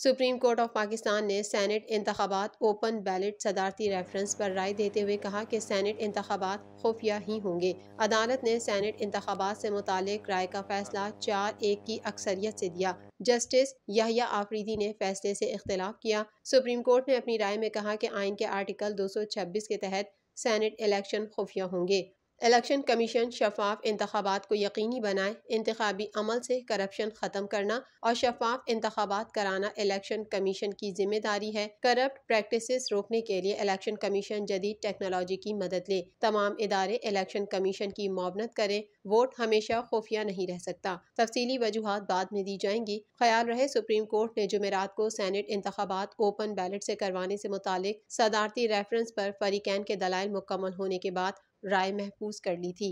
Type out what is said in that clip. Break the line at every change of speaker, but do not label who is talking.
Supreme court of Pakistan ने senate इंतखाबात open ballot सदारती reference पर राय देते हुए कहा कि सेनेट इंतखाबात खुफिया ही होंगे। अदालत ने सेनेट इंतखाबात से मुतालिक राय का फैसला 4-1 की अक्सरियत से दिया। जस्टिस याहिया आफरीदी ने फैसले से इख्तिलाफ किया। सुप्रीम कोर्ट ने अपनी राय में कहा कि आइन के आर्टिकल 226 के तहत सेनेट इलेक्शन खुफिया होंगे। इलेक्शन कमीशन शफाफ इंतखाबात को यकीनी बनाए। इंतखाबी अमल से करप्शन ख़त्म करना और शफाफ इंतखाबात कराना इलेक्शन कमीशन की जिम्मेदारी है। करप्ट प्रैक्टिसेस रोकने के लिए इलेक्शन कमीशन जदीद टेक्नोलॉजी की मदद ले। तमाम इदारे इलेक्शन कमीशन की मुआवनत करें। वोट हमेशा खुफिया नहीं रह सकता। तफसीली वजूहात बाद में दी जाएंगी। ख्याल रहे सुप्रीम कोर्ट ने जुमेरात को सेनेट इंतखाबात ओपन बैलेट से करवाने से मुतालिक सदारती रेफरेंस पर फरीकैन के दलाइल मुकम्मल होने के बाद राय महफूज कर ली थी।